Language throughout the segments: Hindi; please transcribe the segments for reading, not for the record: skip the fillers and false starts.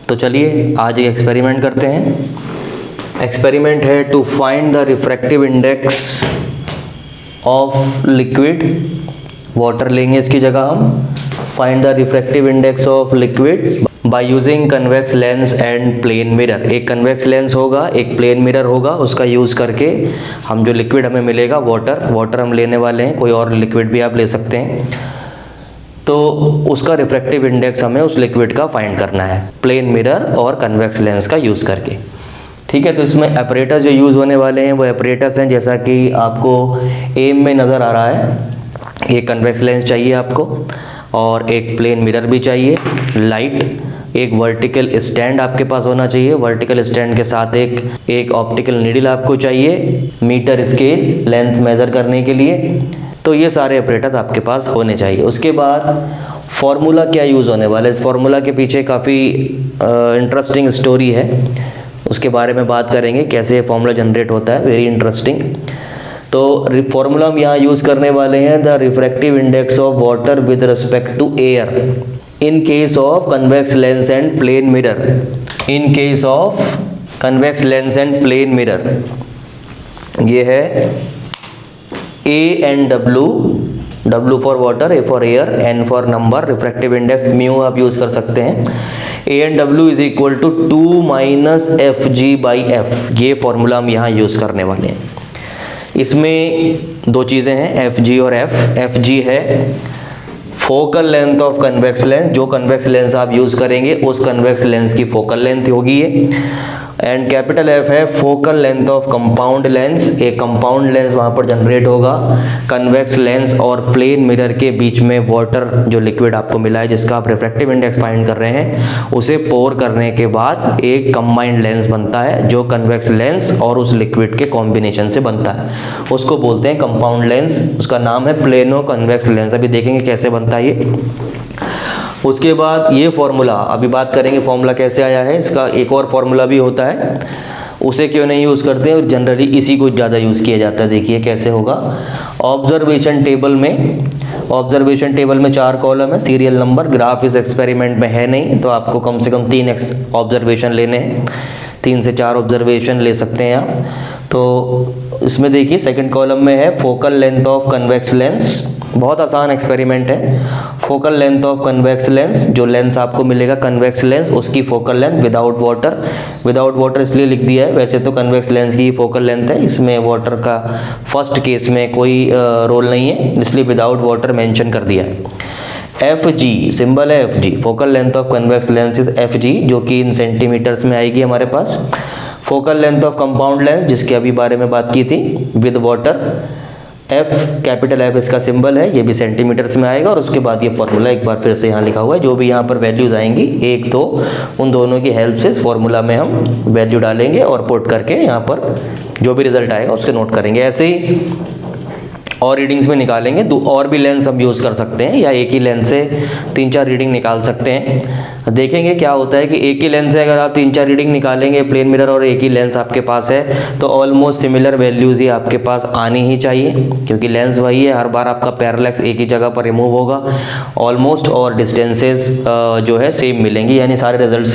तो चलिए आज एक एक्सपेरिमेंट करते हैं। एक्सपेरिमेंट है to find the refractive index of liquid. Water लेंगे इसकी जगह हम। Find the refractive index of liquid by using convex lens and plane mirror. एक कन्वेक्स लेंस होगा, एक प्लेन मिरर होगा, उसका यूज़ करके हम जो लिक्विड हमें मिलेगा वाटर हम लेने वाले हैं, कोई और लिक्विड भी आप ले सकते हैं, तो उसका रिफ्रैक्टिव इंडेक्स हमें उस लिक्विड का फाइंड करना है प्लेन मिरर और कन्वेक्स लेंस का यूज़ करके। ठीक है, तो इसमें ऑपरेटर्स जो यूज़ होने वाले हैं वो ऑपरेटर्स हैं जैसा कि आपको एम में नज़र आ रहा है। एक कन्वेक्स लेंस चाहिए आपको और एक प्लेन मिरर भी चाहिए, लाइट, एक वर्टिकल स्टैंड आपके पास होना चाहिए। वर्टिकल स्टैंड के साथ एक ऑप्टिकल नीडल आपको चाहिए, मीटर स्केल लेंथ मेज़र करने के लिए। तो ये सारे ऑपरेटर आपके पास होने चाहिए। उसके बाद फॉर्मूला क्या यूज़ होने वाला है, इस फॉर्मूला के पीछे काफ़ी इंटरेस्टिंग स्टोरी है, उसके बारे में बात करेंगे कैसे फॉर्मूला जनरेट होता है, वेरी इंटरेस्टिंग। तो फॉर्मूला हम यहाँ यूज़ करने वाले हैं the refractive index of water with respect to air in case of convex lens and plane mirror. In case of convex lens and plane mirror ये है A and W for water, A for air, N for number, refractive index mu आप यूज़ कर सकते हैं। A and W is equal to 2 minus FG/F। ये फॉर्मूला हम यहाँ यूज़ करने वाले हैं। इसमें दो चीज़ें हैं, FG और F। FG है focal length of convex lens, जो कन्वेक्स लेंस आप यूज़ करेंगे उस कन्वेक्स लेंस की फोकल लेंथ होगी ये। एंड कैपिटल F है focal length of compound lens. एक कंपाउंड लेंस वहाँ पर जनरेट होगा कन्वेक्स लेंस और प्लेन मिरर के बीच में वाटर जो लिक्विड आपको मिला है जिसका आप रिफ्रैक्टिव इंडेक्स फाइंड कर रहे हैं, उसे पोर करने के बाद एक कंबाइंड लेंस बनता है जो कन्वेक्स लेंस और उस लिक्विड के कॉम्बिनेशन से बनता है, उसको बोलते हैं कंपाउंड लेंस। उसका नाम है प्लेनो कन्वेक्स लेंस। अभी देखेंगे कैसे बनता है ये। उसके बाद ये फॉर्मूला, अभी बात करेंगे फॉर्मूला कैसे आया है। इसका एक और फॉर्मूला भी होता है, उसे क्यों नहीं यूज़ करते हैं और जनरली इसी को ज़्यादा यूज़ किया जाता है। देखिए कैसे होगा। ऑब्जर्वेशन टेबल में 4 कॉलम है, सीरियल नंबर। ग्राफ इस एक्सपेरिमेंट में है नहीं, तो आपको कम से कम 3 ऑब्जर्वेशन लेने हैं, 3 से 4 ऑब्जर्वेशन ले सकते हैं आप। तो इसमें देखिए सेकंड कॉलम में है focal length of convex lens. बहुत आसान एक्सपेरिमेंट है। Focal length of convex lens, जो लेंस आपको मिलेगा कन्वेक्स लेंस उसकी फोकल लेंथ विदाउट वाटर इसलिए लिख दिया है, वैसे तो कन्वेक्स लेंस की फोकल लेंथ है, इसमें वाटर का फर्स्ट केस में कोई रोल नहीं है इसलिए विदाउट वाटर मेंशन कर दिया है। FG सिंबल है, FG focal length of convex lens is FG, जो कि इन सेंटीमीटर्स में आएगी हमारे पास। Focal length of compound lens जिसके अभी बारे में बात की थी with water, F capital F इसका सिंबल है, ये भी सेंटीमीटर्स में आएगा। और उसके बाद ये फॉर्मूला एक बार फिर से यहाँ लिखा हुआ है, जो भी यहाँ पर वैल्यूज आएंगी एक तो उन दोनों की हेल्प से इस फॉर्मूला में हम वैल्यू डालेंगे और पुट करके यहाँ पर जो भी रिजल्ट आएगा उसके नोट करेंगे। ऐसे ही और रीडिंग्स में निकालेंगे। और भी लेंस हम यूज़ कर सकते हैं या एक ही लेंस से 3-4 रीडिंग निकाल सकते हैं। देखेंगे क्या होता है कि एक ही लेंस से अगर आप 3-4 रीडिंग निकालेंगे प्लेन मिरर और एक ही लेंस आपके पास है तो ऑलमोस्ट सिमिलर वैल्यूज़ ही आपके पास आनी ही चाहिए, क्योंकि लेंस वही है, हर बार आपका पैरेलैक्स एक ही जगह पर रिमूव होगा ऑलमोस्ट, और डिस्टेंसेस जो है सेम मिलेंगी, यानी सारे रिजल्ट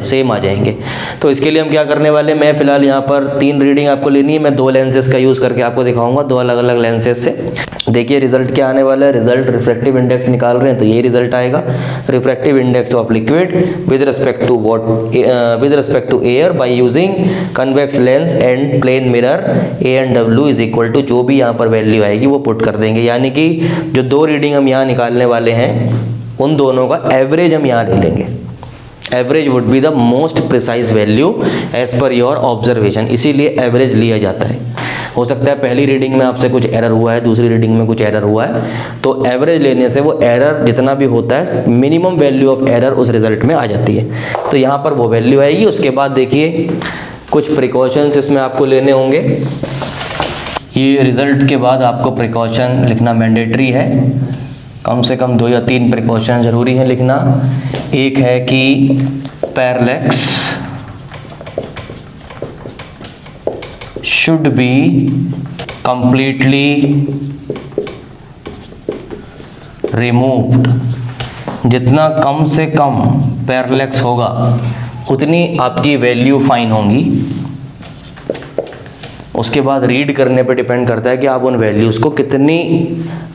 सेम आ जाएंगे। तो इसके लिए हम क्या करने वाले, मैं फिलहाल यहाँ पर 3 रीडिंग आपको लेनी है, मैं 2 लेंसेज का यूज़ करके आपको दिखाऊंगा, 2 अलग अलग लेंसेज से। देखिए रिजल्ट क्या आने वाला है। रिजल्ट रिफ्रैक्टिव इंडेक्स निकाल रहे हैं तो ये रिजल्ट आएगा, refractive index of liquid with respect to air by using convex lens and plane mirror A and W is equal to, जो भी यहाँ पर वैल्यू आएगी वो पुट कर देंगे। यानी कि जो 2 रीडिंग हम यहाँ निकालने वाले हैं उन दोनों का एवरेज हम यहाँ ले लेंगे। Average would be the most precise value as per your observation, इसीलिए एवरेज लिया जाता है। हो सकता है पहली रीडिंग में आपसे कुछ एरर हुआ है, दूसरी रीडिंग में कुछ एरर हुआ है, तो एवरेज लेने से वो एरर जितना भी होता है मिनिमम वैल्यू ऑफ एरर उस रिजल्ट में आ जाती है। तो यहाँ पर वो वैल्यू आएगी। उसके बाद देखिए कुछ प्रिकॉशंस इसमें आपको लेने होंगे। ये रिजल्ट के बाद आपको प्रिकॉशन लिखना मैंडेटरी है, कम से कम 2 या 3 प्रिकॉशन जरूरी है लिखना। एक है कि parallax should be completely removed। जितना कम से कम पैरेलैक्स होगा उतनी आपकी वैल्यू फाइन होंगी। उसके बाद रीड करने पे डिपेंड करता है कि आप उन वैल्यूज़ को कितनी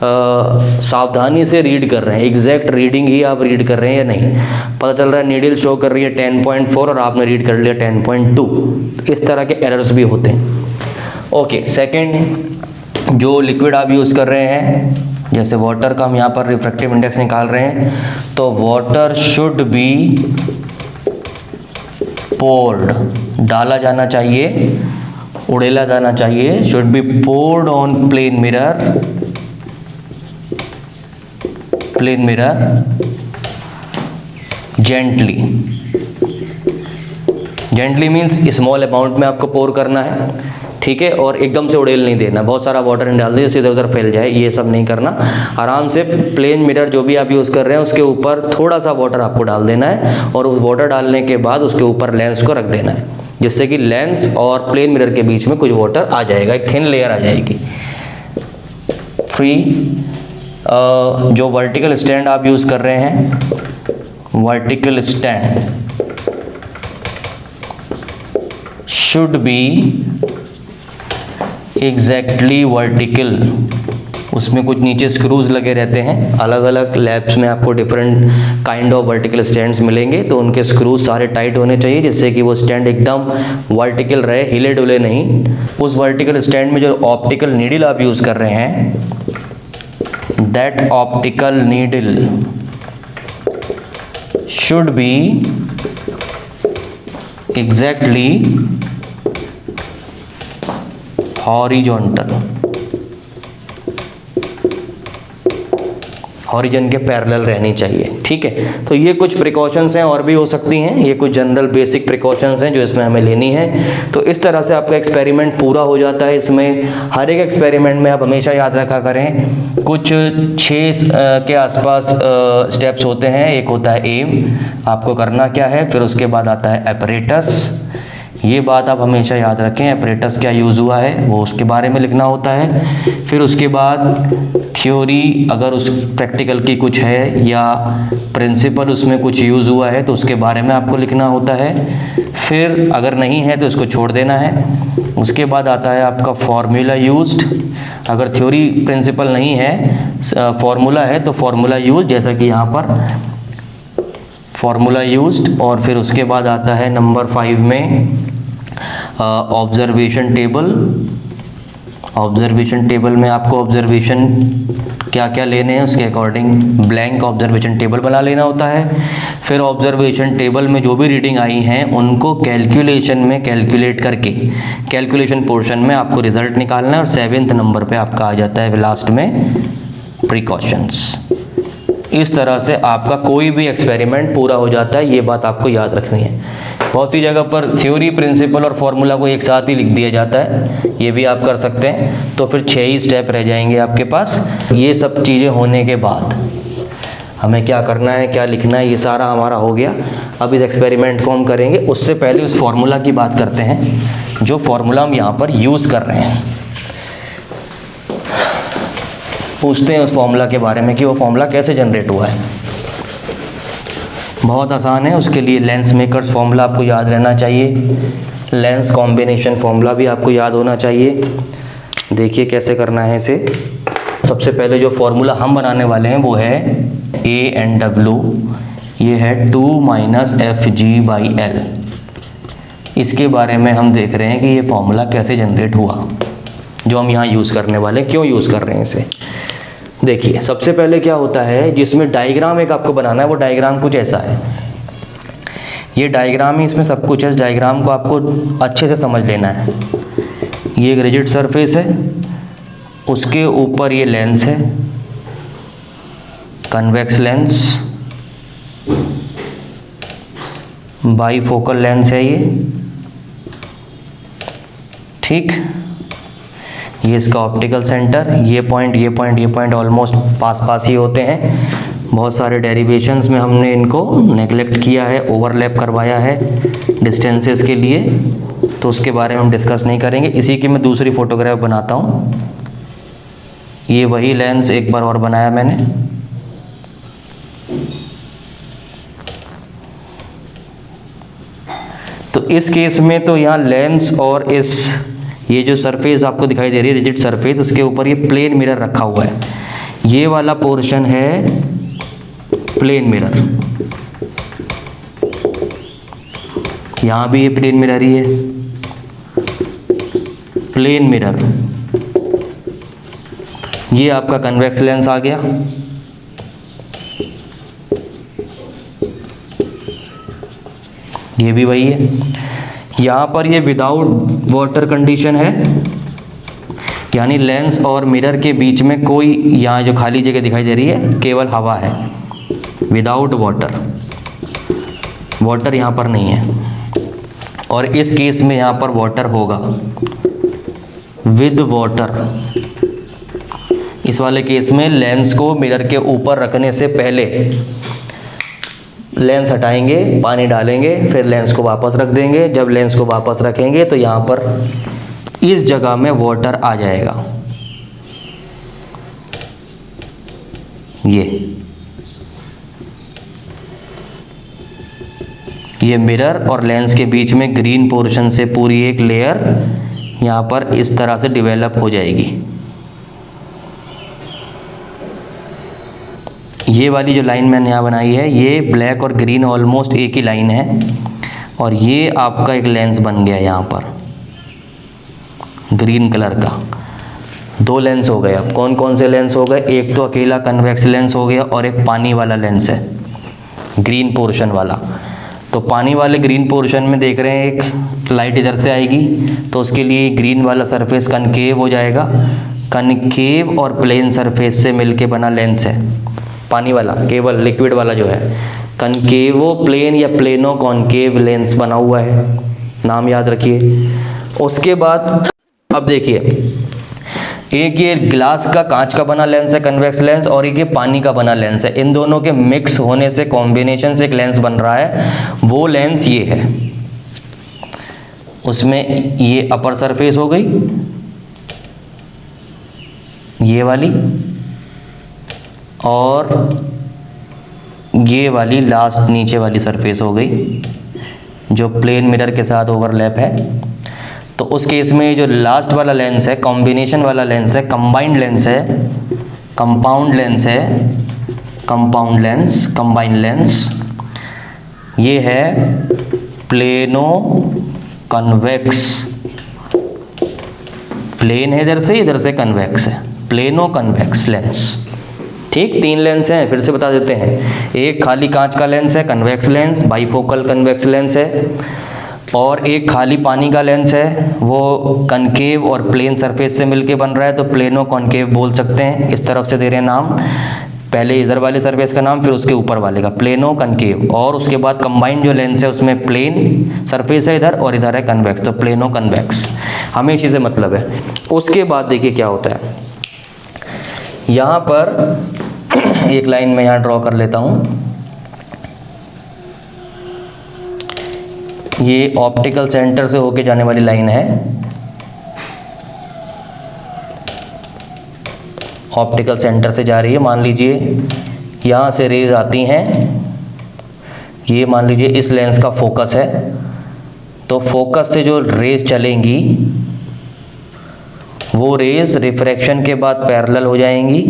सावधानी से रीड कर रहे हैं। एग्जैक्ट रीडिंग ही आप रीड कर रहे हैं या नहीं। पता चल रहा है नीडल शो कर रही है 10.4 और आपने रीड कर लिया 10.2। इस तरह के एरर्स भी होते हैं। ओके, सेकंड, जो लिक्विड आप यूज़ कर रहे हैं, जैसे वाटर का हम यहाँ पर रिफ्रैक्टिव इंडेक्स निकाल रहे हैं, तो वाटर शुड बी पोर्ड, डाला जाना चाहिए, उड़ेला जाना चाहिए। Should be poured on plane mirror, plane mirror gently. Gently means small amount में आपको पोर करना है, ठीक है, और एकदम से उड़ेल नहीं देना, बहुत सारा वाटर डाल दिया सीधे उधर फैल जाए, ये सब नहीं करना। आराम से प्लेन मिरर जो भी आप यूज़ कर रहे हैं उसके ऊपर थोड़ा सा वाटर आपको डाल देना है, और उस वाटर डालने के बाद उसके ऊपर लेंस को रख देना है, जिससे कि लेंस और प्लेन मिरर के बीच में कुछ वाटर आ जाएगा, एक थिन लेयर आ जाएगी। फ्री जो वर्टिकल स्टैंड आप यूज़ कर रहे हैं, vertical stand should be exactly vertical. उसमें कुछ नीचे स्क्रूज लगे रहते हैं, अलग अलग लैब्स में आपको different kind of vertical stands मिलेंगे, तो उनके स्क्रूज सारे टाइट होने चाहिए जिससे कि वो स्टैंड एकदम वर्टिकल रहे, हिले डुले नहीं। उस वर्टिकल स्टैंड में जो ऑप्टिकल नीडल आप यूज़ कर रहे हैं, that optical needle should be exactly horizontal, horizon के पैरेलल रहनी चाहिए, ठीक है। तो ये कुछ प्रिकॉशंस हैं, और भी हो सकती हैं, ये कुछ जनरल बेसिक प्रिकॉशंस हैं जो इसमें हमें लेनी है। तो इस तरह से आपका एक्सपेरिमेंट पूरा हो जाता है। इसमें हर एक एक्सपेरिमेंट में आप हमेशा याद रखा करें, कुछ 6 के आसपास स्टेप्स होते हैं। एक होता है एम, आपको करना क्या है, फिर उसके बाद आता है एपरेटस। ये बात आप हमेशा याद रखें, एपरेटस क्या यूज़ हुआ है वो उसके बारे में लिखना होता है। फिर उसके बाद थ्योरी, अगर उस प्रैक्टिकल की कुछ है या प्रिंसिपल उसमें कुछ यूज़ हुआ है तो उसके बारे में आपको लिखना होता है। फिर अगर नहीं है तो उसको छोड़ देना है। उसके बाद आता है आपका फॉर्मूला यूज्ड। अगर थ्योरी प्रिंसिपल नहीं है, फॉर्मूला है, तो फॉर्मूला यूज, जैसा कि यहाँ पर फॉर्मूला यूज्ड। और फिर उसके बाद आता है नंबर 5 में ऑब्जर्वेशन टेबल। ऑब्जर्वेशन टेबल में आपको ऑब्जर्वेशन क्या क्या लेने हैं उसके अकॉर्डिंग ब्लैंक ऑब्जर्वेशन टेबल बना लेना होता है। फिर ऑब्जर्वेशन टेबल में जो भी रीडिंग आई हैं उनको कैलकुलेशन में कैलकुलेट करके कैलकुलेशन पोर्शन में आपको रिजल्ट निकालना है। और 7वें नंबर पे आपका आ जाता है लास्ट में प्रिकॉशंस। इस तरह से आपका कोई भी एक्सपेरिमेंट पूरा हो जाता है, ये बात आपको याद रखनी है। बहुत सी जगह पर थ्योरी, प्रिंसिपल और फॉर्मूला को एक साथ ही लिख दिया जाता है, ये भी आप कर सकते हैं, तो फिर 6 ही स्टेप रह जाएंगे आपके पास। ये सब चीज़ें होने के बाद हमें क्या करना है, क्या लिखना है, ये सारा हमारा हो गया। अब इस एक्सपेरिमेंट को हम करेंगे, उससे पहले उस फॉर्मूला की बात करते हैं जो फॉर्मूला हम यहाँ पर यूज़ कर रहे हैं। पूछते हैं उस फॉर्मूला के बारे में कि वो फॉर्मूला कैसे जनरेट हुआ है। बहुत आसान है, उसके लिए लेंस मेकर्स फॉर्मूला आपको याद रहना चाहिए, लेंस कॉम्बिनेशन फॉर्मूला भी आपको याद होना चाहिए। देखिए कैसे करना है इसे। सबसे पहले जो फॉर्मूला हम बनाने वाले हैं वो है A&W, ये है 2 - FG/L। इसके बारे में हम देख रहे हैं कि ये फॉर्मूला कैसे जनरेट हुआ जो हम यहाँ यूज़ करने वाले हैं, क्यों यूज़ कर रहे हैं इसे। देखिए सबसे पहले क्या होता है, जिसमें डायग्राम एक आपको बनाना है, वो डायग्राम कुछ ऐसा है। ये डायग्राम ही इसमें सब कुछ है। इस डायग्राम को आपको अच्छे से समझ लेना है। ये एक रिजिड सरफेस है, उसके ऊपर ये लेंस है, कन्वेक्स लेंस, बाईफोकल लेंस है ये, ठीक। ये इसका ऑप्टिकल सेंटर, ये पॉइंट ऑलमोस्ट पास पास ही होते हैं। बहुत सारे डेरिवेशंस में हमने इनको नेगलेक्ट किया है, ओवरलैप करवाया है डिस्टेंसेस के लिए, तो उसके बारे में हम डिस्कस नहीं करेंगे। इसी की मैं दूसरी फोटोग्राफ बनाता हूँ। ये वही लेंस एक बार और बनाया मैंने, इस केस में तो यहाँ लेंस और इस ये जो सरफेस आपको दिखाई दे रही है रिजिड सरफेस, उसके ऊपर ये प्लेन मिरर रखा हुआ है। ये वाला पोर्शन है प्लेन मिरर, यहाँ भी ये प्लेन मिरर ही है, प्लेन मिरर। ये आपका कन्वेक्स लेंस आ गया। ये भी वही है। यहाँ पर ये विदाउट वाटर कंडीशन है, यानी लेंस और मिरर के बीच में कोई यहाँ जो खाली जगह दिखाई दे रही है केवल हवा है, विदाउट वाटर, वाटर यहाँ पर नहीं है। और इस केस में यहाँ पर वाटर होगा, विद वाटर। इस वाले केस में लेंस को मिरर के ऊपर रखने से पहले लेंस हटाएंगे, पानी डालेंगे, फिर लेंस को वापस रख देंगे। जब लेंस को वापस रखेंगे तो यहाँ पर इस जगह में वाटर आ जाएगा। ये मिरर और लेंस के बीच में ग्रीन पोर्शन से पूरी एक लेयर यहाँ पर इस तरह से डेवलप हो जाएगी। ये वाली जो लाइन मैंने यहाँ बनाई है, ये ब्लैक और ग्रीन ऑलमोस्ट एक ही लाइन है, और ये आपका एक लेंस बन गया यहाँ पर ग्रीन कलर का। दो लेंस हो गए। अब कौन कौन से लेंस हो गए? एक तो अकेला कन्वेक्स लेंस हो गया और एक पानी वाला लेंस है, ग्रीन पोर्शन वाला। तो पानी वाले ग्रीन पोर्शन में देख रहे हैं एक लाइट इधर से आएगी, तो उसके लिए ग्रीन वाला सरफेस कनकेव हो जाएगा। कनकेव और प्लेन सरफेस से मिलके बना लेंस है पानी वाला, केवल लिक्विड वाला जो है कनकेवो प्लेन या प्लेनो कॉनकेव लेंस बना हुआ है, नाम याद रखिए। उसके बाद अब देखिए, एक ये ग्लास का कांच का बना लेंस है कन्वेक्स लेंस, और एक ये पानी का बना लेंस है। इन दोनों के मिक्स होने से कॉम्बिनेशन से एक लेंस बन रहा है, वो लेंस ये है। उसमें ये अपर सरफेस हो गई, ये वाली, और ये वाली लास्ट नीचे वाली सरफेस हो गई जो प्लेन मिरर के साथ ओवरलैप है। तो उस केस में जो लास्ट वाला लेंस है, कॉम्बिनेशन वाला लेंस है, कंबाइंड लेंस है, कंपाउंड लेंस है, कंपाउंड लेंस, कंबाइंड लेंस, ये है प्लेनो कन्वेक्स। प्लेन है इधर से कन्वेक्स है, प्लेनो कन्वेक्स लेंस। ठीक, तीन लेंस हैं, फिर से बता देते हैं। एक खाली कांच का लेंस है convex lens, bifocal convex lens है, और एक खाली पानी का लेंस है, वो कनकेव और प्लेन सरफेस से मिलके बन रहा है, तो प्लेनो कॉनकेव बोल सकते हैं। इस तरफ से दे रहे हैं नाम, पहले इधर वाले सरफेस का नाम, फिर उसके ऊपर वाले का, प्लेनो कनकेव। और उसके बाद कंबाइंड जो लेंस है उसमें प्लेन सरफेस है इधर, और इधर है कन्वेक्स, तो प्लेनो कन्वेक्स, हमें इसी से मतलब है। उसके बाद देखिए क्या होता है, यहाँ पर एक लाइन में यहाँ ड्रॉ कर लेता हूँ। ये ऑप्टिकल सेंटर से होके जाने वाली लाइन है, ऑप्टिकल सेंटर से जा रही है। मान लीजिए यहाँ से रेज आती हैं, ये मान लीजिए इस लेंस का फोकस है, तो फोकस से जो रेज चलेंगी वो रेज रिफ्रैक्शन के बाद पैरेलल हो जाएंगी,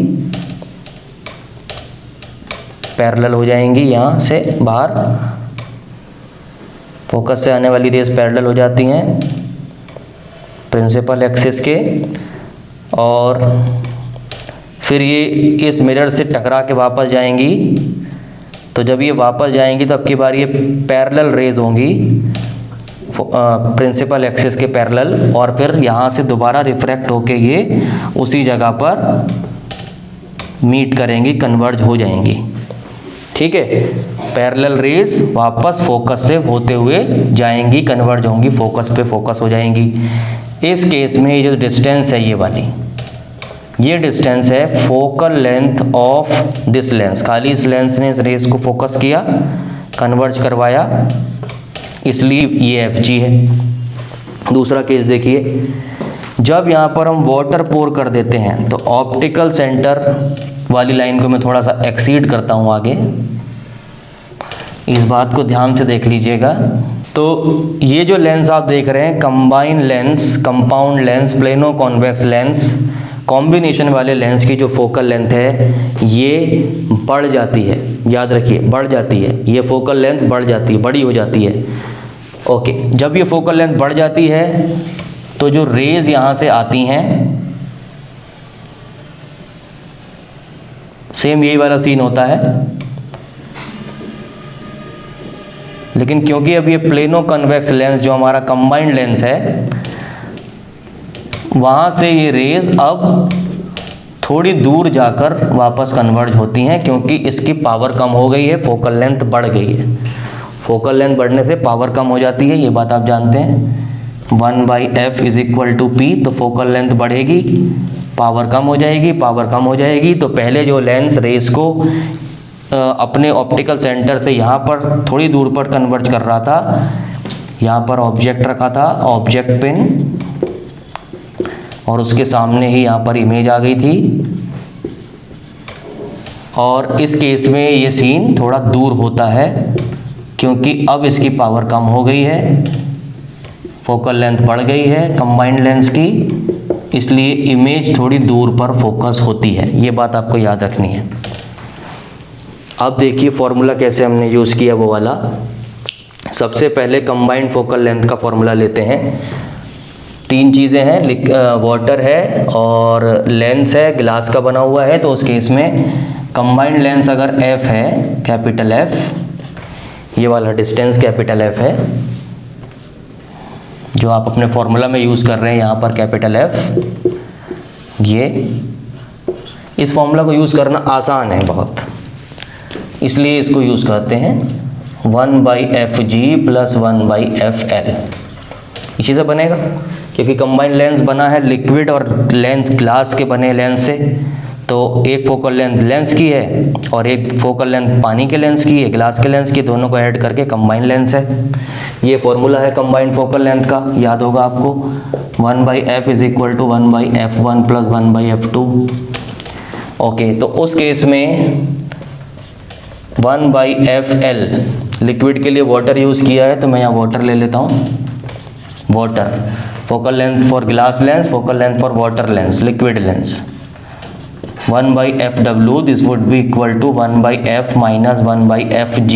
पैरेलल हो जाएंगी यहाँ से बाहर, फोकस से आने वाली रेज पैरेलल हो जाती हैं प्रिंसिपल एक्सिस के, और फिर ये इस मिरर से टकरा के वापस जाएंगी। तो जब ये वापस जाएंगी तो अब की बार ये पैरेलल रेज होंगी प्रिंसिपल एक्सिस के पैरेलल, और फिर यहाँ से दोबारा रिफ्रैक्ट होके ये उसी जगह पर मीट करेंगी, कन्वर्ज हो जाएंगी। ठीक है, पैरेलल रेज वापस फोकस से होते हुए जाएंगी, कन्वर्ज होंगी, फोकस पे फोकस हो जाएंगी। इस केस में ये जो डिस्टेंस है, ये वाली, ये डिस्टेंस है focal length of this lens. खाली इस लेंस ने इस रेज को फोकस किया, कन्वर्ज करवाया, इसलिए ये FG है। दूसरा केस देखिए, जब यहाँ पर हम वाटर पोर कर देते हैं तो ऑप्टिकल सेंटर वाली लाइन को मैं थोड़ा सा एक्सीड करता हूँ आगे, इस बात को ध्यान से देख लीजिएगा। तो ये जो लेंस आप देख रहे हैं, combine lens, compound lens, plano convex lens, combination वाले लेंस की जो फोकल लेंथ है ये बढ़ जाती है। याद रखिए, बढ़ जाती है, ये फोकल लेंथ बढ़ जाती है, बड़ी हो जाती है। ओके, जब ये फोकल लेंथ बढ़ जाती है तो जो रेज यहाँ से आती हैं, सेम यही वाला सीन होता है, लेकिन क्योंकि अब ये प्लेनो कन्वेक्स लेंस जो हमारा कंबाइंड लेंस है, वहाँ से ये रेज अब थोड़ी दूर जाकर वापस कन्वर्ज होती हैं, क्योंकि इसकी पावर कम हो गई है, फोकल लेंथ बढ़ गई है। फोकल लेंथ बढ़ने से पावर कम हो जाती है, ये बात आप जानते हैं। 1/f is equal to P, तो फोकल लेंथ बढ़ेगी, पावर कम हो जाएगी, पावर कम हो जाएगी। तो पहले जो लेंस रेस को अपने ऑप्टिकल सेंटर से यहाँ पर थोड़ी दूर पर कन्वर्ज कर रहा था, यहाँ पर ऑब्जेक्ट रखा था, ऑब्जेक्ट पिन, और उसके सामने ही यहाँ पर इमेज आ गई थी। और इस केस में ये सीन थोड़ा दूर होता है, क्योंकि अब इसकी पावर कम हो गई है, फोकल लेंथ बढ़ गई है कंबाइंड लेंस की, इसलिए इमेज थोड़ी दूर पर फोकस होती है। ये बात आपको याद रखनी है। अब देखिए फॉर्मूला कैसे हमने यूज़ किया वो वाला। सबसे पहले कंबाइंड फोकल लेंथ का फॉर्मूला लेते हैं। तीन चीज़ें हैं, वाटर है और लेंस है, ग्लास का बना हुआ है। तो उस केस में कंबाइंड लेंस अगर f है, कैपिटल F, ये वाला डिस्टेंस कैपिटल F है जो आप अपने फॉर्मूला में यूज़ कर रहे हैं, यहाँ पर कैपिटल F। ये इस फॉर्मूला को यूज़ करना आसान है बहुत, इसलिए इसको यूज़ करते हैं 1/fg + 1/fl। इसी से बनेगा, क्योंकि कंबाइंड लेंस बना है लिक्विड और लेंस ग्लास के बने लेंस से, तो एक फोकल लेंथ लेंस की है और एक फोकल लेंथ पानी के लेंस की है, ग्लास के लेंस की, दोनों को ऐड करके कंबाइंड लेंस है। ये फॉर्मूला है कंबाइंड फोकल लेंथ का, याद होगा आपको। 1/f is equal to 1/f1 + 1/f2। Okay, तो उस केस में 1/fl, लिक्विड के लिए वाटर यूज़ किया है, तो मैं यहाँ वाटर ले लेता हूँ। Water, focal length for glass lens, focal length for water lens, liquid lens. 1/fw, this would be equal to 1/f - 1/fg।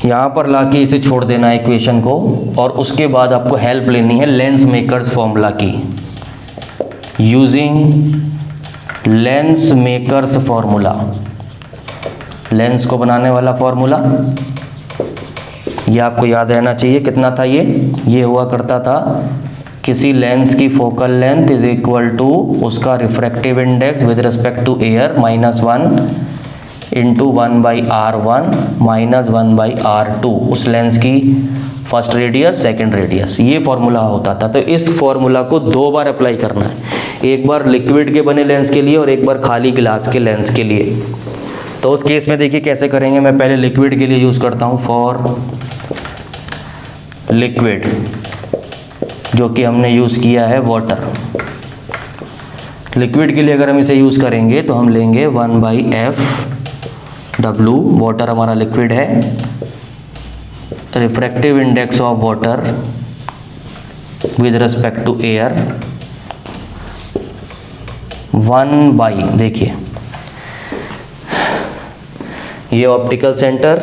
यहाँ पर लाके इसे छोड़ देना है इक्वेशन को, और उसके बाद आपको हेल्प लेनी है लेंस मेकर्स फॉर्मूला की। Using lens makers formula, lens को बनाने वाला फॉर्मूला, ये आपको याद रहना चाहिए। कितना था ये हुआ करता था, किसी लेंस की focal length is equal to उसका refractive index with respect to air -1 into 1/r1 - 1/r2, उस लेंस की फर्स्ट रेडियस, सेकंड रेडियस, ये फॉर्मूला होता था। तो इस फॉर्मूला को 2 बार अप्लाई करना है, एक बार लिक्विड के बने लेंस के लिए और एक बार खाली ग्लास के लेंस के लिए। तो उस केस में देखिए कैसे करेंगे। मैं पहले लिक्विड के लिए यूज़ करता हूँ, फॉर लिक्विड, जो कि हमने यूज़ किया है वाटर। लिक्विड के लिए अगर हम इसे यूज़ करेंगे तो हम लेंगे 1/fw, वाटर हमारा लिक्विड है, refractive index of water with respect to air 1/, देखिए ये ऑप्टिकल सेंटर,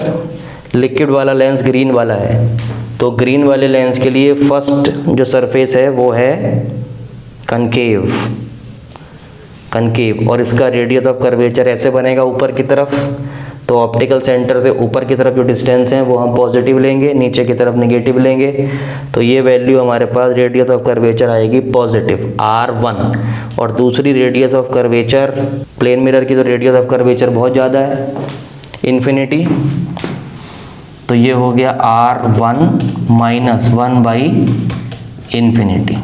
लिक्विड वाला लेंस ग्रीन वाला है, तो ग्रीन वाले लेंस के लिए फर्स्ट जो सरफेस है वो है कनकेव, और इसका रेडियस ऑफ कर्वेचर ऐसे बनेगा ऊपर की तरफ। तो ऑप्टिकल सेंटर से ऊपर की तरफ जो डिस्टेंस है वो हम पॉजिटिव लेंगे, नीचे की तरफ नेगेटिव लेंगे, तो ये वैल्यू हमारे पास रेडियस ऑफ कर्वेचर आएगी पॉजिटिव r1। और दूसरी radius of curvature, plane mirror की तो रेडियस ऑफ कर्वेचर बहुत ज़्यादा है, इन्फिनिटी, तो ये हो गया r1 - 1/∞।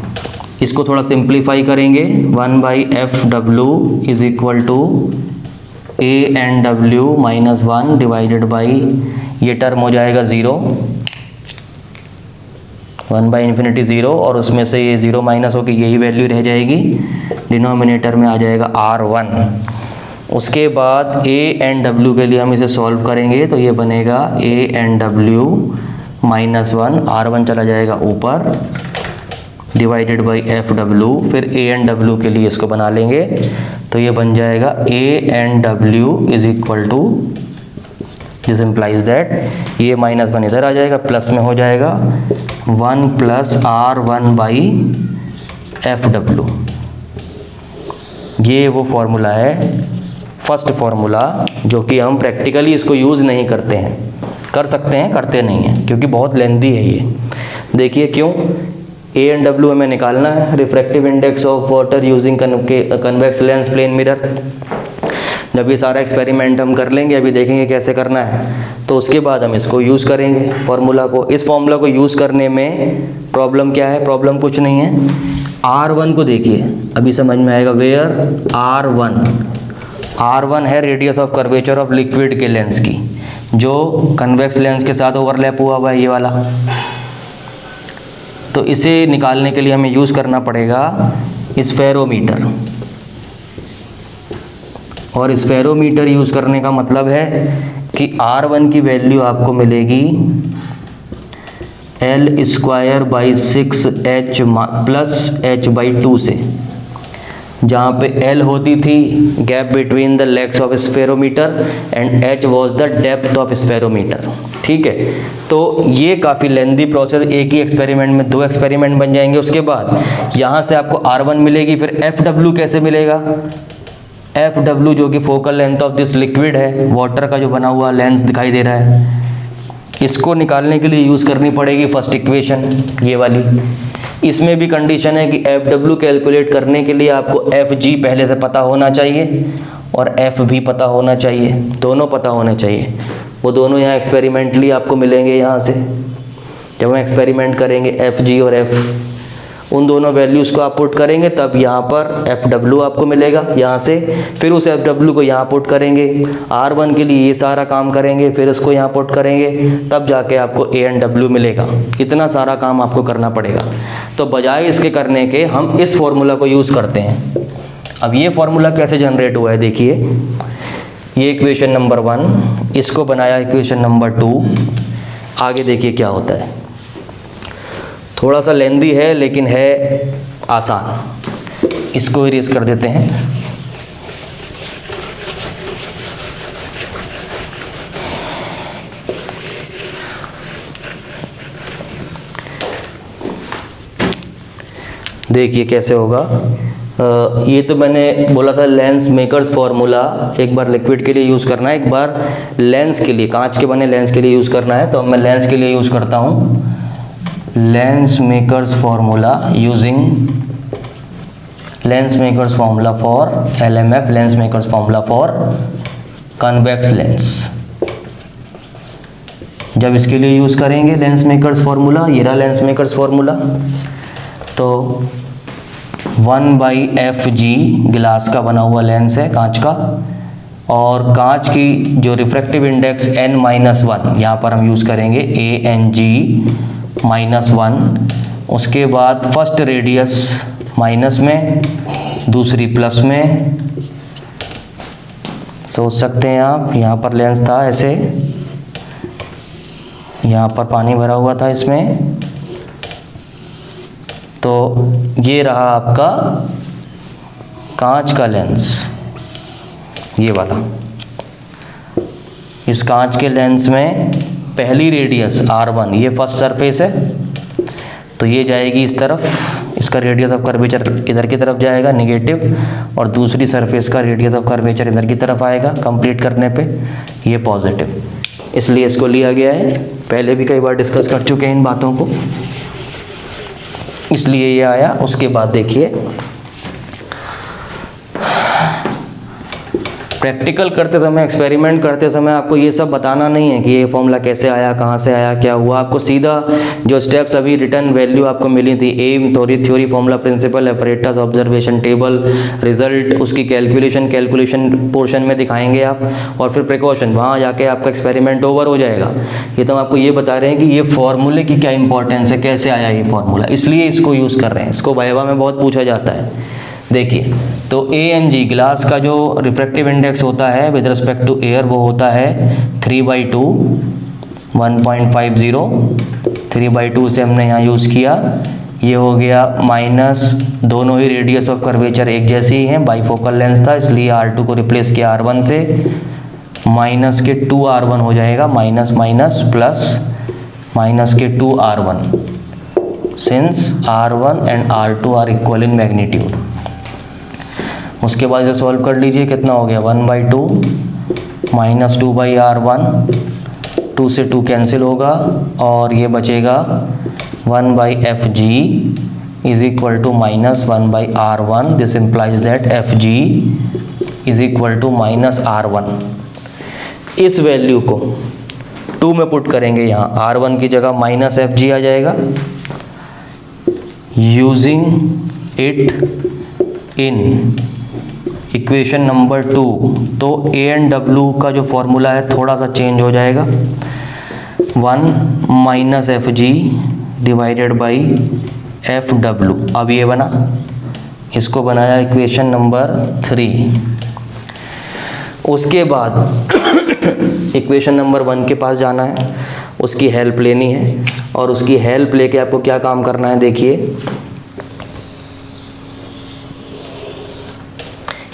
इसको थोड़ा सिंप्लीफाई करेंगे, 1/fw is equal to a/w - 1 divided by, ये टर्म हो जाएगा 0, 1/∞ 0, और उसमें से ये 0 माइनस होकर यही वैल्यू रह जाएगी, डिनोमिनेटर में आ जाएगा r1। उसके बाद a एंड w के लिए हम इसे सॉल्व करेंगे, तो ये बनेगा a एंड w -1, R1 चला जाएगा ऊपर, डिवाइडेड बाई FW, फिर A एंड W के लिए इसको बना लेंगे, तो ये बन जाएगा A and W is equal to, this implies that ये -1 इधर आ जाएगा, प्लस में हो जाएगा 1 + R1 बाई FW। ये वो फॉर्मूला है, फर्स्ट फॉर्मूला, जो कि हम प्रैक्टिकली इसको यूज़ नहीं करते हैं। कर सकते हैं, करते नहीं हैं, क्योंकि बहुत लेंदी है ये। देखिए क्यों, A एंड W हमें निकालना है, refractive index of water using convex lens plane mirror. जब ये सारा एक्सपेरिमेंट हम कर लेंगे, अभी देखेंगे कैसे करना है, तो उसके बाद हम इसको यूज़ करेंगे फार्मूला को। इस फार्मूला को यूज़ करने में प्रॉब्लम क्या है, प्रॉब्लम कुछ नहीं है। R1 को देखिए, अभी समझ में आएगा। वेयर R1 है radius of curvature of liquid के लेंस की, जो कन्वेक्स लेंस के साथ ओवरलैप हुआ हुआ है, ये वाला। तो इसे निकालने के लिए हमें यूज़ करना पड़ेगा स्फेरोमीटर, और स्फेरोमीटर यूज़ करने का मतलब है कि R1 की वैल्यू आपको मिलेगी L²/6H + H/2 से, जहाँ पे L होती थी gap between the legs of spherometer and H was the depth of spherometer. ठीक है, तो ये काफ़ी लेंदी प्रोसेस, एक ही एक्सपेरिमेंट में 2 एक्सपेरिमेंट बन जाएंगे। उसके बाद यहाँ से आपको R1 मिलेगी, फिर FW कैसे मिलेगा, FW जो कि focal length of this liquid है, वाटर का जो बना हुआ लेंस दिखाई दे रहा है, इसको निकालने के लिए यूज़ करनी पड़ेगी फर्स्ट इक्वेशन, ये वाली। इसमें भी कंडीशन है कि FW कैलकुलेट करने के लिए आपको FG पहले से पता होना चाहिए और F भी पता होना चाहिए, दोनों पता होने चाहिए। वो दोनों यहाँ एक्सपेरिमेंटली आपको मिलेंगे। यहाँ से जब हम एक्सपेरिमेंट करेंगे FG और F, उन दोनों वैल्यूज़ को आप पुट करेंगे, तब यहाँ पर FW आपको मिलेगा यहाँ से। फिर उस FW को यहाँ पुट करेंगे, R1 के लिए ये सारा काम करेंगे, फिर उसको यहाँ पुट करेंगे, तब जाके आपको A एंड W मिलेगा। इतना सारा काम आपको करना पड़ेगा। तो बजाय इसके करने के हम इस फॉर्मूला को यूज़ करते हैं। अब ये फॉर्मूला कैसे जनरेट हुआ है, देखिए। ये इक्वेशन नंबर 1, इसको बनाया इक्वेशन नंबर 2। आगे देखिए क्या होता है। थोड़ा सा लेंदी है लेकिन है आसान। इसको इरेज कर देते हैं। देखिए कैसे होगा। ये तो मैंने बोला था लेंस मेकर्स फॉर्मूला, एक बार लिक्विड के लिए यूज़ करना है, एक बार लेंस के लिए, कांच के बने लेंस के लिए यूज़ करना है। तो मैं लेंस के लिए यूज़ करता हूँ lens makers formula using lens makers formula for LMF, lens makers formula for convex lens. जब इसके लिए यूज़ करेंगे लेंस मेकर्स फॉर्मूला, ये रहा लेंस मेकर्स फॉर्मूला, तो 1/FG गिलास का बना हुआ लेंस है, कांच का, और कांच की जो रिफ्रैक्टिव इंडेक्स n-1, यहाँ पर हम यूज़ करेंगे ANG-1। उसके बाद फर्स्ट रेडियस माइनस में, दूसरी प्लस में, सोच सकते हैं आप। यहाँ पर लेंस था ऐसे, यहाँ पर पानी भरा हुआ था इसमें, तो ये रहा आपका कांच का लेंस, ये वाला। इस कांच के लेंस में पहली रेडियस R1, ये फर्स्ट सरफेस है, तो ये जाएगी इस तरफ, इसका रेडियस ऑफ कर्वेचर इधर की तरफ जाएगा नेगेटिव, और दूसरी सरफेस का रेडियस ऑफ कर्वेचर इधर की तरफ आएगा कंप्लीट करने पे, ये पॉजिटिव। इसलिए इसको लिया गया है। पहले भी कई बार डिस्कस कर चुके हैं इन बातों को, इसलिए ये आया। उसके बाद देखिए प्रैक्टिकल करते समय, एक्सपेरिमेंट करते समय आपको ये सब बताना नहीं है कि ये फॉर्मूला कैसे आया, कहाँ से आया, क्या हुआ। आपको सीधा जो स्टेप्स अभी रिटर्न वैल्यू आपको मिली थी, aim, theory, formula, principle, apparatus, observation table, result, उसकी कैलकुलेशन पोर्शन में दिखाएंगे आप, और फिर प्रिकॉशन, वहाँ जाके आपका एक्सपेरिमेंट ओवर हो जाएगा। ये तो हम आपको ये बता रहे हैं कि ये फॉर्मूले की क्या इंपॉर्टेंस है, कैसे आया ये फॉर्मूला, इसलिए इसको यूज़ कर रहे हैं। इसको वाइवा में बहुत पूछा जाता है। देखिए, तो ANG ग्लास का जो रिफ्रैक्टिव इंडेक्स होता है विद रिस्पेक्ट टू एयर, वो होता है 3/2, 1.50, 3/2 से हमने यहाँ यूज़ किया। ये हो गया माइनस, दोनों ही रेडियस ऑफ कर्वेचर एक जैसी ही हैं, बाईफोकल लेंस था इसलिए R2 को रिप्लेस किया R1 से, माइनस के 2R1 हो जाएगा, माइनस माइनस प्लस, माइनस के 2R1, since R1 and R2 are equal in magnitude. उसके बाद इसे सॉल्व कर लीजिए, कितना हो गया 1/2 माइनस 2/R1, 2 से 2 कैंसिल होगा और ये बचेगा 1/FG is equal to minus 1/R1। This implies that FG is equal to minus R1। इस वैल्यू को 2 में पुट करेंगे, यहाँ R1 की जगह माइनस FG आ जाएगा। Using it in equation number 2, तो A एंड W का जो फॉर्मूला है थोड़ा सा चेंज हो जाएगा, 1 minus FG divided by FW। अब ये बना, इसको बनाया इक्वेशन नंबर 3। उसके बाद इक्वेशन नंबर 1 के पास जाना है, उसकी हेल्प लेनी है और उसकी हेल्प लेके आपको क्या काम करना है, देखिए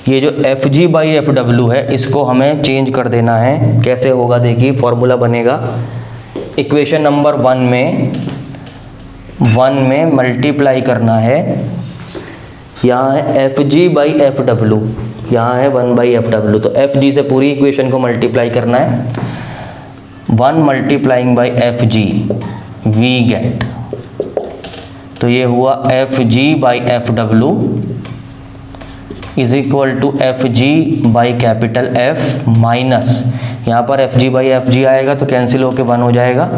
ये जो FG/FW है इसको हमें चेंज कर देना है। कैसे होगा देखिए, फॉर्मूला बनेगा इक्वेशन नंबर 1 में मल्टीप्लाई करना है, यहाँ है FG/FW, यहाँ है 1/FW, तो FG से पूरी इक्वेशन को मल्टीप्लाई करना है, 1 multiplying by FG we get, तो ये हुआ FG/FW is equal to FG by capital F minus, यहाँ पर FG/FG आएगा तो कैंसिल होके 1 हो जाएगा।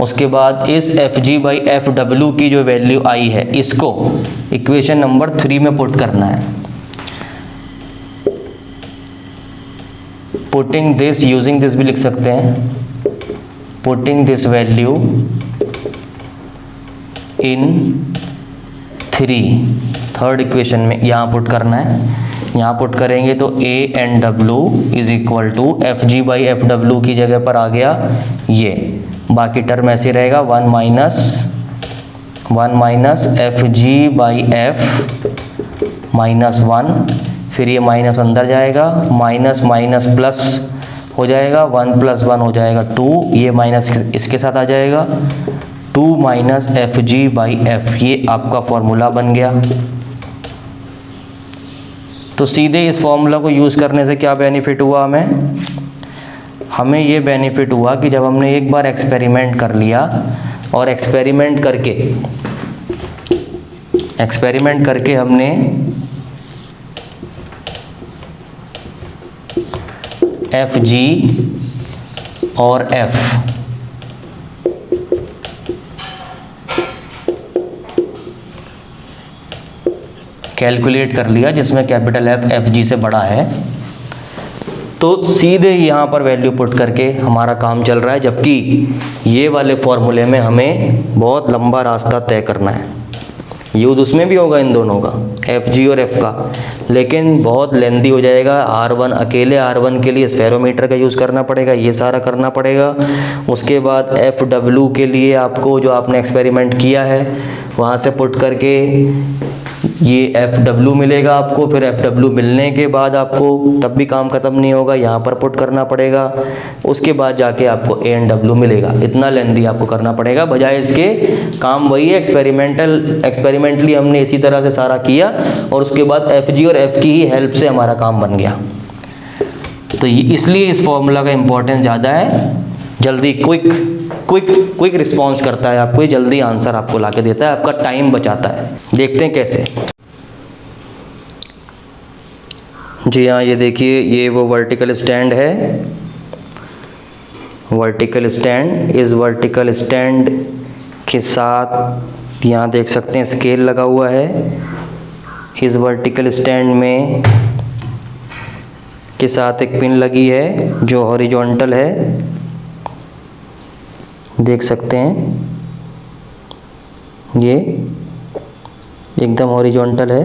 उसके बाद इस FG/FW की जो वैल्यू आई है इसको इक्वेशन नंबर 3 में पुट करना है। पुटिंग दिस, यूजिंग दिस भी लिख सकते हैं, putting this value in 3 equation में यहाँ पुट करना है। यहाँ पुट करेंगे तो A and W is equal to FG/FW की जगह पर आ गया ये, बाकी टर्म ऐसे रहेगा 1 माइनस FG/F माइनस 1, फिर ये माइनस अंदर जाएगा, माइनस माइनस प्लस हो जाएगा, 1 + 1 हो जाएगा 2, ये माइनस इसके साथ आ जाएगा, 2 माइनस FG/F, ये आपका फॉर्मूला बन गया। तो सीधे इस फॉर्मूला को यूज़ करने से क्या बेनिफिट हुआ हमें ये बेनिफिट हुआ कि जब हमने एक बार एक्सपेरिमेंट कर लिया और एक्सपेरिमेंट करके हमने FG और F कैलकुलेट कर लिया, जिसमें कैपिटल F FG से बड़ा है, तो सीधे यहाँ पर वैल्यू पुट करके हमारा काम चल रहा है। जबकि ये वाले फॉर्मूले में हमें बहुत लंबा रास्ता तय करना है, यूज़ उसमें भी होगा इन दोनों का, FG और F का, लेकिन बहुत लेंदी हो जाएगा। अकेले R1 के लिए स्फेरोमीटर का यूज़ करना पड़ेगा, ये सारा करना पड़ेगा। उसके बाद FW के लिए आपको जो आपने एक्सपेरिमेंट किया है वहाँ से पुट करके ये FW मिलेगा आपको, फिर FW मिलने के बाद आपको तब भी काम ख़त्म नहीं होगा, यहाँ पर पुट करना पड़ेगा, उसके बाद जाके आपको A एंड W मिलेगा। इतना लेंदी आपको करना पड़ेगा, बजाय इसके काम वही है, एक्सपेरिमेंटली हमने इसी तरह से सारा किया और उसके बाद FG और F की ही हेल्प से हमारा काम बन गया। तो इसलिए इस फॉर्मूला का इम्पोर्टेंस ज़्यादा है, जल्दी क्विक रिस्पॉन्स करता है आपको, ये जल्दी आंसर आपको ला के देता है, आपका टाइम बचाता है। देखते हैं कैसे। जी हाँ, ये देखिए, ये वो वर्टिकल स्टैंड है, वर्टिकल स्टैंड। इस वर्टिकल स्टैंड के साथ यहाँ देख सकते हैं स्केल लगा हुआ है। इस वर्टिकल स्टैंड में के साथ एक पिन लगी है जो हॉरिजॉन्टल है, देख सकते हैं, ये एकदम हॉरिजॉन्टल है।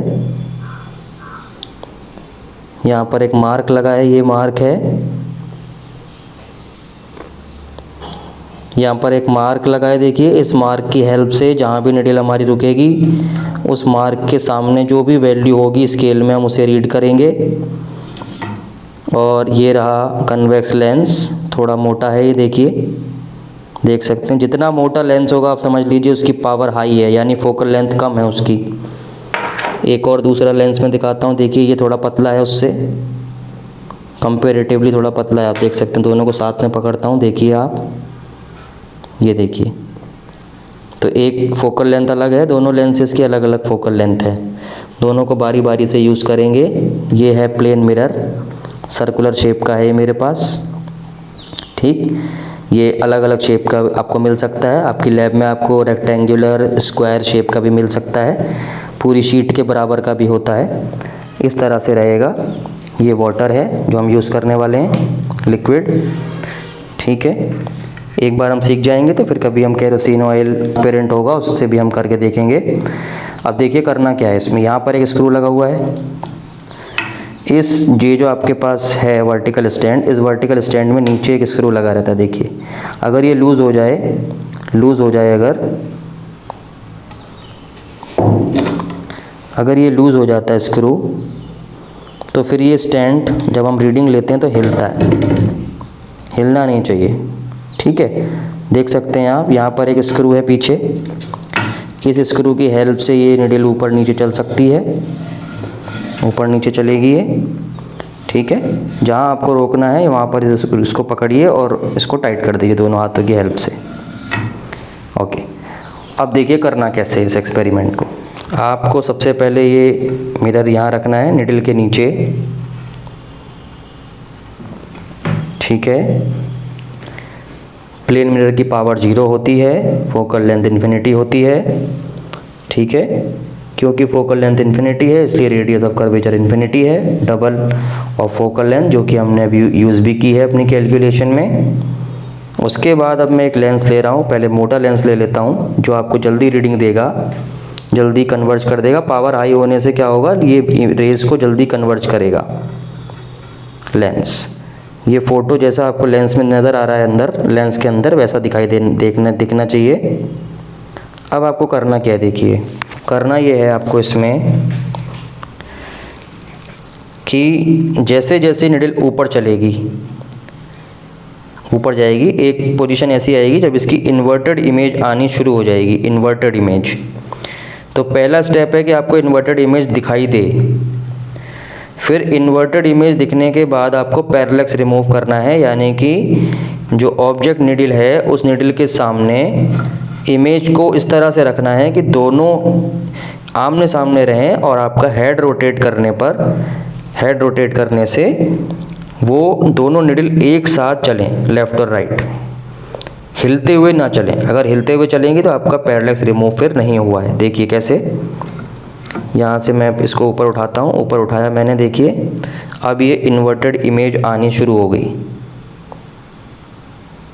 यहाँ पर एक मार्क लगा है, ये मार्क है यहाँ पर एक मार्क लगा है, देखिए इस मार्क की हेल्प से जहाँ भी निडल हमारी रुकेगी उस मार्क के सामने जो भी वैल्यू होगी स्केल में हम उसे रीड करेंगे। और ये रहा कन्वेक्स लेंस, थोड़ा मोटा है ये, देखिए देख सकते हैं। जितना मोटा लेंस होगा आप समझ लीजिए उसकी पावर हाई है, यानी फोकल लेंथ कम है उसकी। एक और दूसरा लेंस में दिखाता हूँ, देखिए ये थोड़ा पतला है उससे, कंपेरेटिवली थोड़ा पतला है, आप देख सकते हैं। दोनों को साथ में पकड़ता हूँ, देखिए आप, ये देखिए। तो एक फोकल लेंथ अलग है, दोनों लेंसेज की अलग अलग फोकल लेंथ है। दोनों को बारी बारी से यूज़ करेंगे। ये है प्लेन मिरर, सर्कुलर शेप का है ये मेरे पास, ठीक। ये अलग अलग शेप का आपको मिल सकता है, आपकी लैब में आपको रेक्टेंगुलर, स्क्वायर शेप का भी मिल सकता है, पूरी शीट के बराबर का भी होता है। इस तरह से रहेगा। ये वाटर है जो हम यूज़ करने वाले हैं, लिक्विड, ठीक है। एक बार हम सीख जाएंगे तो फिर कभी हम केरोसिन ऑयल पेरेंट होगा उससे भी हम करके देखेंगे। अब देखिए करना क्या है इसमें। यहाँ पर एक स्क्रू लगा हुआ है, ये जो आपके पास है वर्टिकल स्टैंड, इस वर्टिकल स्टैंड में नीचे एक स्क्रू लगा रहता है, देखिए। अगर ये लूज़ हो जाए अगर ये लूज़ हो जाता है स्क्रू, तो फिर ये स्टैंड जब हम रीडिंग लेते हैं तो हिलता है, हिलना नहीं चाहिए, ठीक है। देख सकते हैं आप, यहाँ पर एक स्क्रू है पीछे, इस स्क्रू की हेल्प से ये निडल ऊपर नीचे चल सकती है, ऊपर नीचे चलेगी ये, ठीक है। जहाँ आपको रोकना है वहाँ पर इसको पकड़िए और इसको टाइट कर दीजिए दोनों हाथों की हेल्प से। ओके, अब देखिए करना कैसे इस एक्सपेरिमेंट को। आपको सबसे पहले ये मिरर यहाँ रखना है निडल के नीचे, ठीक है। प्लेन मिरर की पावर 0 होती है, फोकल लेंथ इन्फिनिटी होती है, ठीक है। क्योंकि फोकल लेंथ इन्फिनिटी है इसलिए रेडियस ऑफ कर्वेचर इन्फिनिटी है, डबल ऑफ फोकल लेंथ, जो कि हमने अभी यूज़ भी की है अपनी कैलकुलेशन में। उसके बाद अब मैं एक लेंस ले रहा हूँ, पहले मोटा लेंस ले लेता हूँ जो आपको जल्दी रीडिंग देगा, जल्दी कन्वर्ज कर देगा। पावर हाई होने से क्या होगा, ये रेज को जल्दी कन्वर्ज करेगा लेंस। ये फ़ोटो जैसा आपको लेंस में नज़र आ रहा है अंदर, लेंस के अंदर वैसा दिखना चाहिए। अब आपको करना क्या है, देखिए करना ये है आपको इसमें कि जैसे जैसे निडल ऊपर चलेगी, ऊपर जाएगी, एक पोजीशन ऐसी आएगी जब इसकी इन्वर्टेड इमेज आनी शुरू हो जाएगी, इन्वर्टेड इमेज। तो पहला स्टेप है कि आपको इन्वर्टेड इमेज दिखाई दे। फिर इन्वर्टेड इमेज दिखने के बाद आपको पैरेलैक्स रिमूव करना है, यानी कि जो ऑब्जेक्ट निडल है उस निडल के सामने इमेज को इस तरह से रखना है कि दोनों आमने सामने रहें और आपका हेड रोटेट करने से वो दोनों निडल एक साथ चलें, लेफ़्ट और राइट, हिलते हुए ना चलें। अगर हिलते हुए चलेंगे तो आपका पैरेलैक्स रिमूव फिर नहीं हुआ है। देखिए कैसे, यहाँ से मैं इसको ऊपर उठाता हूँ, ऊपर उठाया मैंने, देखिए अब ये इन्वर्टेड इमेज आनी शुरू हो गई,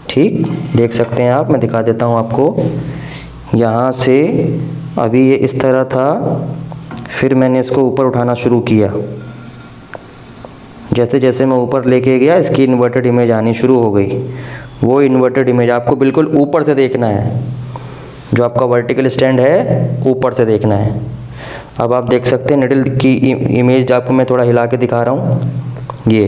ठीक। देख सकते हैं आप, मैं दिखा देता हूँ आपको। यहाँ से अभी ये इस तरह था, फिर मैंने इसको ऊपर उठाना शुरू किया, जैसे जैसे मैं ऊपर लेके गया इसकी इन्वर्टेड इमेज आनी शुरू हो गई। वो इन्वर्टेड इमेज आपको बिल्कुल ऊपर से देखना है, जो आपका वर्टिकल स्टैंड है ऊपर से देखना है। अब आप देख सकते हैं निडल की इमेज आपको मैं थोड़ा हिला के दिखा रहा हूँ, ये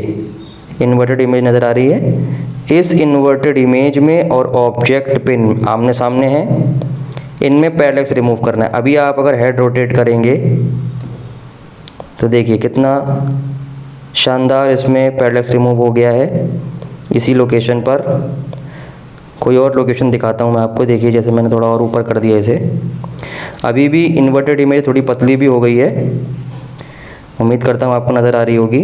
इन्वर्टेड इमेज नज़र आ रही है। इस इन्वर्टेड इमेज में और ऑब्जेक्ट पे आमने सामने हैं, इनमें पैरेलैक्स रिमूव करना है। अभी आप अगर हेड रोटेट करेंगे तो देखिए कितना शानदार इसमें पैरेलैक्स रिमूव हो गया है इसी लोकेशन पर। कोई और लोकेशन दिखाता हूँ मैं आपको, देखिए जैसे मैंने थोड़ा और ऊपर कर दिया इसे, अभी भी इन्वर्टेड इमेज थोड़ी पतली भी हो गई है, उम्मीद करता हूँ आपको नज़र आ रही होगी।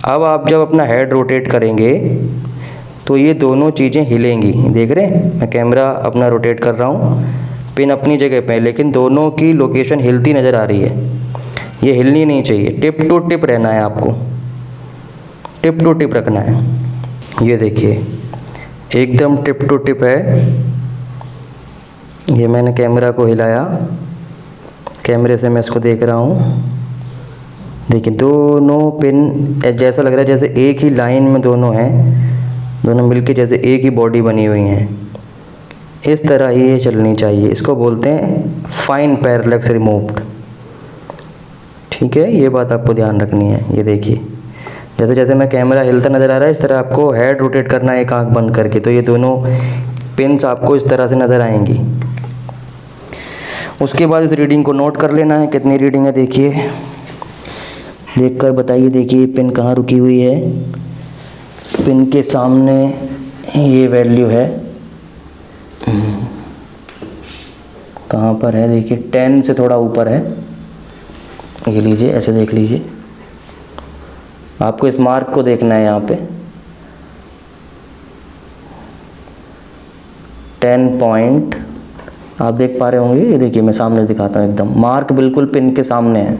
अब आप जब अपना हेड रोटेट करेंगे तो ये दोनों चीज़ें हिलेंगी, देख रहे हैं, मैं कैमरा अपना रोटेट कर रहा हूँ, पिन अपनी जगह पे, लेकिन दोनों की लोकेशन हिलती नज़र आ रही है। ये हिलनी नहीं चाहिए, टिप टू टिप रहना है आपको, टिप टू टिप रखना है। ये देखिए एकदम टिप टू टिप है। ये मैंने कैमरा को हिलाया, कैमरे से मैं इसको देख रहा हूँ, देखिए दोनों पिन जैसा लग रहा है जैसे एक ही लाइन में दोनों हैं, दोनों मिलके जैसे एक ही बॉडी बनी हुई हैं। इस तरह ही ये चलनी चाहिए। इसको बोलते हैं फाइन पैरेलक्स रिमूव्ड। ठीक है, ये बात आपको ध्यान रखनी है। ये देखिए, जैसे जैसे मैं कैमरा हिलता नज़र आ रहा है, इस तरह आपको हेड रोटेट करना है एक आंख बंद करके, तो ये दोनों पिन्स आपको इस तरह से नज़र आएंगी। उसके बाद इस रीडिंग को नोट कर लेना है, कितनी रीडिंग है देखिए, देखकर बताइए। देखिए पिन कहाँ रुकी हुई है, पिन के सामने ये वैल्यू है, कहाँ पर है देखिए, 10 से थोड़ा ऊपर है। ये लीजिए, ऐसे देख लीजिए, आपको इस मार्क को देखना है यहाँ पे। 10 पॉइंट आप देख पा रहे होंगे, ये देखिए मैं सामने दिखाता हूँ, एकदम मार्क बिल्कुल पिन के सामने है।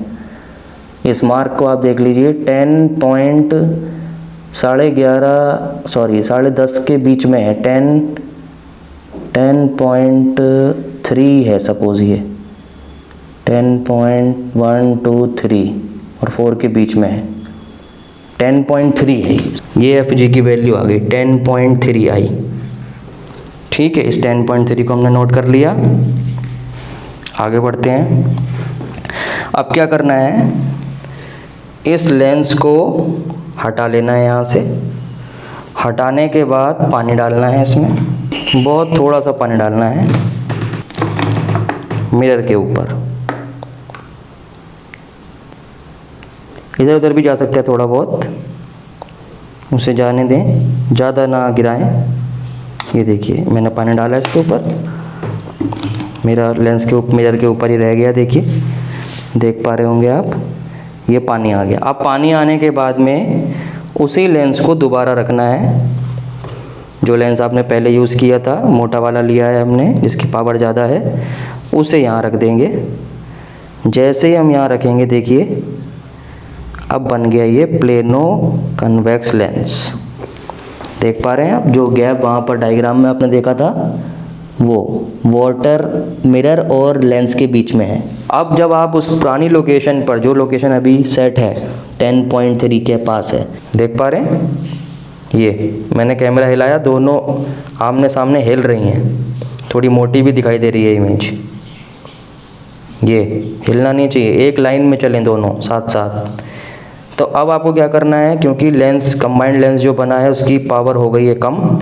इस मार्क को आप देख लीजिए, 10.11 के बीच में है, 10.3 है सपोज, ये 10.1 2 3 और 4 के बीच में है, 10.3 है। ये FG की वैल्यू आ गई, 10.3 आई। ठीक है, इस 10.3 को हमने नोट कर लिया। आगे बढ़ते हैं। अब क्या करना है, इस लेंस को हटा लेना है यहाँ से। हटाने के बाद पानी डालना है इसमें, बहुत थोड़ा सा पानी डालना है मिरर के ऊपर। इधर उधर भी जा सकता है थोड़ा बहुत, उसे जाने दें, ज़्यादा ना गिराएं। ये देखिए मैंने पानी डाला इसके ऊपर, मेरा लेंस के ऊपर, मिरर के ऊपर ही रह गया। देखिए, देख पा रहे होंगे आप, ये पानी आ गया। अब पानी आने के बाद में उसी लेंस को दोबारा रखना है। जो लेंस आपने पहले यूज़ किया था, मोटा वाला लिया है हमने, जिसकी पावर ज़्यादा है, उसे यहाँ रख देंगे। जैसे ही हम यहाँ रखेंगे, देखिए अब बन गया ये प्लेनो कन्वेक्स लेंस। देख पा रहे हैं आप, जो गैप वहाँ पर डायग्राम में आपने देखा था, वो वाटर मिरर और लेंस के बीच में है। अब जब आप उस पुरानी लोकेशन पर, जो लोकेशन अभी सेट है 10.3 के पास है, देख पा रहे हैं, ये मैंने कैमरा हिलाया, दोनों आमने सामने हिल रही हैं, थोड़ी मोटी भी दिखाई दे रही है इमेज। ये हिलना नहीं चाहिए, एक लाइन में चलें दोनों साथ साथ। तो अब आपको क्या करना है, क्योंकि लेंस, कंबाइंड लेंस जो बना है उसकी पावर हो गई है कम,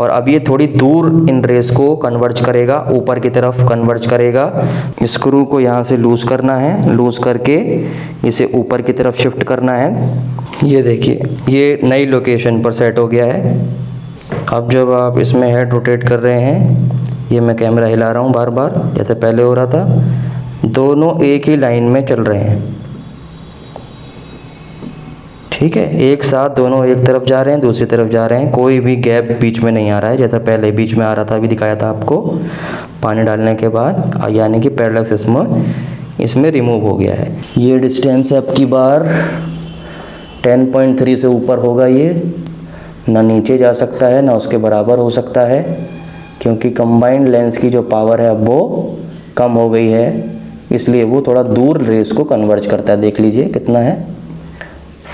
और अब ये थोड़ी दूर इन रेस को कन्वर्ज करेगा, ऊपर की तरफ कन्वर्ज करेगा। स्क्रू को यहाँ से लूज़ करना है, लूज़ करके इसे ऊपर की तरफ शिफ्ट करना है। ये देखिए, ये नई लोकेशन पर सेट हो गया है। अब जब आप इसमें हेड रोटेट कर रहे हैं, ये मैं कैमरा हिला रहा हूँ बार बार, जैसे पहले हो रहा था, दोनों एक ही लाइन में चल रहे हैं। ठीक है, एक साथ दोनों एक तरफ जा रहे हैं, दूसरी तरफ जा रहे हैं, कोई भी गैप बीच में नहीं आ रहा है, जैसा पहले बीच में आ रहा था, अभी दिखाया था आपको पानी डालने के बाद, यानी कि पैरेलक्स इसमें रिमूव हो गया है। ये डिस्टेंस अब की बार 10.3 से ऊपर होगा, ये ना नीचे जा सकता है ना उसके बराबर हो सकता है, क्योंकि कंबाइंड लेंस की जो पावर है अब वो कम हो गई है, इसलिए वो थोड़ा दूर रेस को कन्वर्ज करता है। देख लीजिए कितना है,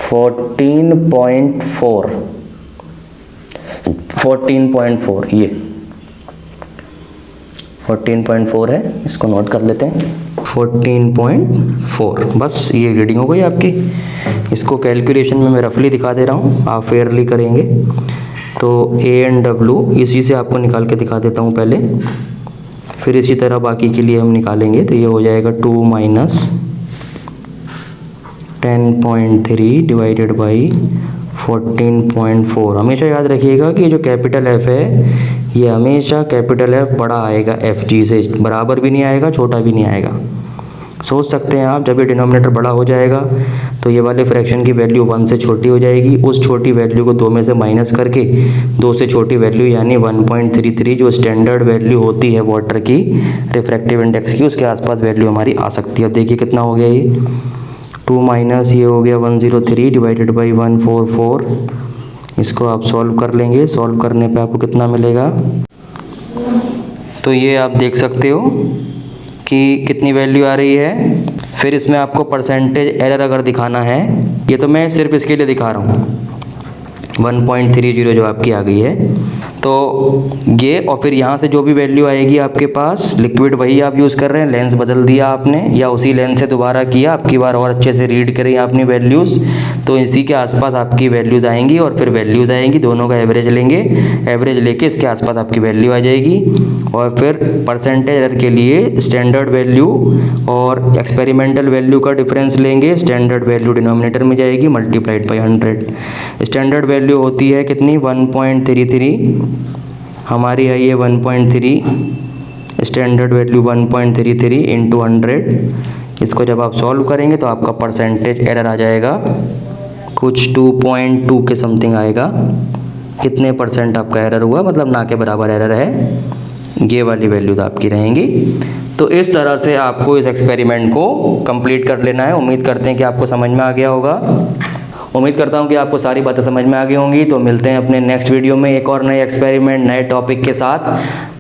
14.4 ये 14.4 है, इसको नोट कर लेते हैं। 14.4 बस ये रीडिंग हो गई आपकी। इसको कैलकुलेशन में मैं रफली दिखा दे रहा हूँ, आप फेयरली करेंगे तो A एंड W इसी से आपको निकाल के दिखा देता हूँ पहले, फिर इसी तरह बाकी के लिए हम निकालेंगे। तो ये हो जाएगा 2 माइनस 10.3 डिवाइडेड बाई 14.4। हमेशा याद रखिएगा कि जो कैपिटल F है, ये हमेशा कैपिटल F बड़ा आएगा, FG से बराबर भी नहीं आएगा, छोटा भी नहीं आएगा। सोच सकते हैं आप, जब ये डिनोमिनेटर बड़ा हो जाएगा तो ये वाले फ्रैक्शन की वैल्यू 1 से छोटी हो जाएगी, उस छोटी वैल्यू को 2 में से माइनस करके 2 से छोटी वैल्यू यानी 1.33 जो स्टैंडर्ड वैल्यू होती है वाटर की रिफ्रैक्टिव इंडेक्स की, उसके आसपास वैल्यू हमारी आ सकती है। अब देखिए कितना हो गया, ये 2 माइनस ये हो गया 103 डिवाइडेड बाई 144। इसको आप सॉल्व कर लेंगे, सॉल्व करने पे आपको कितना मिलेगा, तो ये आप देख सकते हो कि कितनी वैल्यू आ रही है। फिर इसमें आपको परसेंटेज एरर अगर दिखाना है, ये तो मैं सिर्फ इसके लिए दिखा रहा हूँ, 1.30 जो आपकी आ गई है, तो ये, और फिर यहाँ से जो भी वैल्यू आएगी आपके पास, लिक्विड वही आप यूज़ कर रहे हैं, लेंस बदल दिया आपने या उसी लेंस से दोबारा किया, आपकी बार और अच्छे से रीड करी आपने वैल्यूज़, तो इसी के आसपास आपकी वैल्यूज़ आएंगी और फिर वैल्यूज़ आएंगी, दोनों का एवरेज लेंगे, एवरेज लेके इसके आसपास आपकी वैल्यू आ जाएगी। और फिर परसेंटेज एरर के लिए स्टैंडर्ड वैल्यू और एक्सपेरिमेंटल वैल्यू का डिफरेंस लेंगे, स्टैंडर्ड वैल्यू डिनोमिनेटर में जाएगी मल्टीप्लाइड बाई 100। स्टैंडर्ड वैल्यू होती है कितनी, 1.33, हमारी है ये 1.3, स्टैंडर्ड वैल्यू 1.33 इंटू 100। इसको जब आप सॉल्व करेंगे तो आपका परसेंटेज एरर आ जाएगा कुछ 2.2 के समथिंग आएगा। कितने परसेंट आपका एरर हुआ, मतलब ना के बराबर एरर है, ये वाली वैल्यूज आपकी रहेंगी। तो इस तरह से आपको इस एक्सपेरिमेंट को कंप्लीट कर लेना है। उम्मीद करते हैं कि आपको समझ में आ गया होगा। उम्मीद करता हूँ कि आपको सारी बातें समझ में आ गई होंगी। तो मिलते हैं अपने नेक्स्ट वीडियो में एक और नए एक्सपेरिमेंट, नए टॉपिक के साथ।